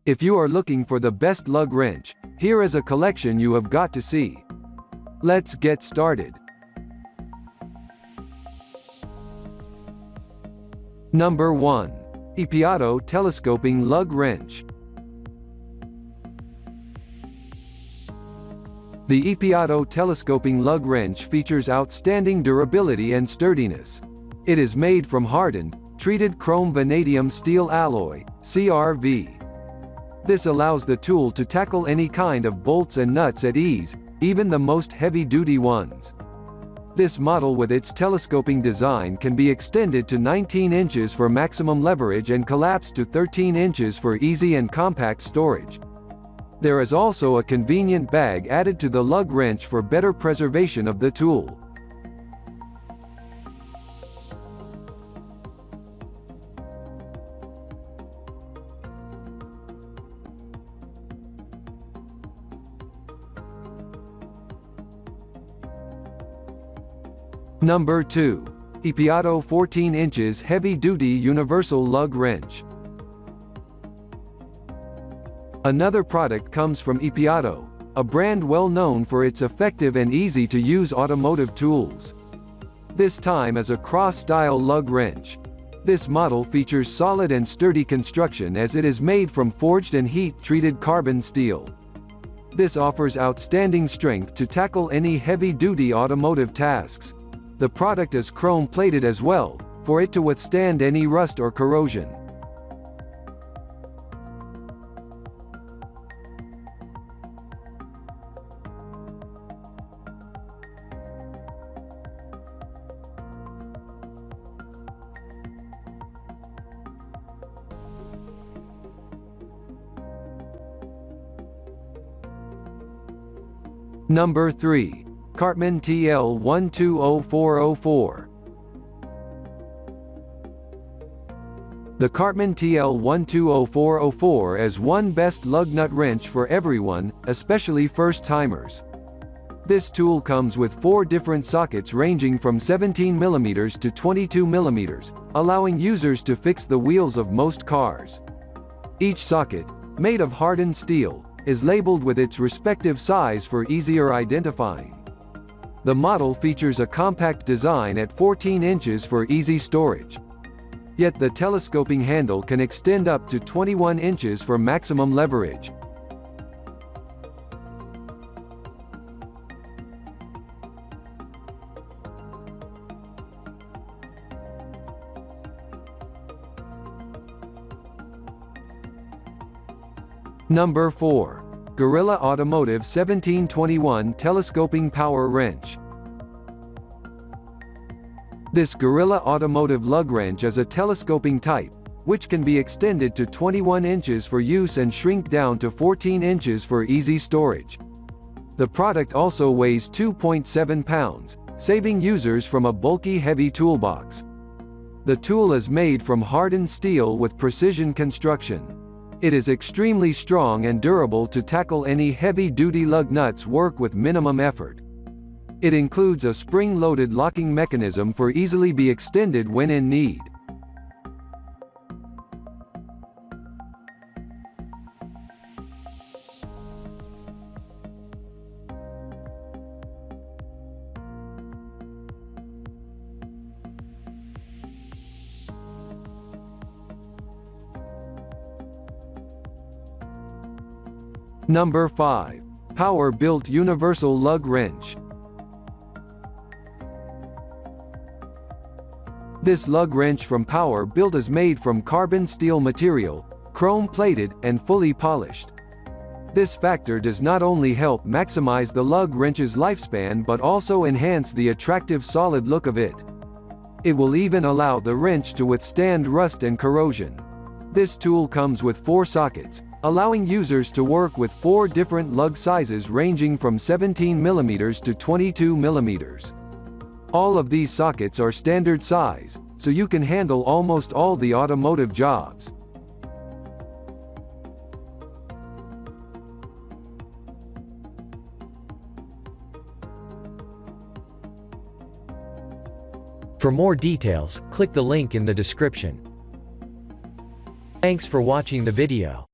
If you are looking for the best lug wrench, here is a collection you have got to see. Let's get started. Number 1. EPAuto Telescoping Lug Wrench. The EPAuto Telescoping Lug Wrench features outstanding durability and sturdiness. It is made from hardened, treated chrome vanadium steel alloy, CRV. This allows the tool to tackle any kind of bolts and nuts at ease, even the most heavy-duty ones. This model with its telescoping design can be extended to 19 inches for maximum leverage and collapsed to 13 inches for easy and compact storage. There is also a convenient bag added to the lug wrench for better preservation of the tool. Number 2. EPAuto 14 inches Heavy-Duty Universal Lug Wrench. Another product comes from EPAuto, a brand well known for its effective and easy-to-use automotive tools. This time as a cross-style lug wrench. This model features solid and sturdy construction as it is made from forged and heat-treated carbon steel. This offers outstanding strength to tackle any heavy-duty automotive tasks. The product is chrome-plated as well, for it to withstand any rust or corrosion. Number 3. CARTMAN TL120404. The CARTMAN TL120404 is one best lug nut wrench for everyone, especially first-timers. This tool comes with 4 different sockets ranging from 17 mm to 22 mm, allowing users to fix the wheels of most cars. Each socket, made of hardened steel, is labeled with its respective size for easier identifying. The model features a compact design at 14 inches for easy storage. Yet the telescoping handle can extend up to 21 inches for maximum leverage. Number 4. Gorilla Automotive 1721 Telescoping Power Wrench. This Gorilla Automotive lug wrench is a telescoping type, which can be extended to 21 inches for use and shrink down to 14 inches for easy storage. The product also weighs 2.7 pounds, saving users from a bulky heavy toolbox. The tool is made from hardened steel with precision construction. It is extremely strong and durable to tackle any heavy-duty lug nuts work with minimum effort. It includes a spring-loaded locking mechanism for easily be extended when in need. Number 5. Powerbuilt Universal Lug Wrench. This lug wrench from Powerbuilt is made from carbon steel material, chrome-plated, and fully polished. This factor does not only help maximize the lug wrench's lifespan but also enhance the attractive solid look of it. It will even allow the wrench to withstand rust and corrosion. This tool comes with 4 sockets, allowing users to work with 4 different lug sizes ranging from 17 mm to 22 mm. All of these sockets are standard size, so you can handle almost all the automotive jobs. For more details, click the link in the description. Thanks for watching the video.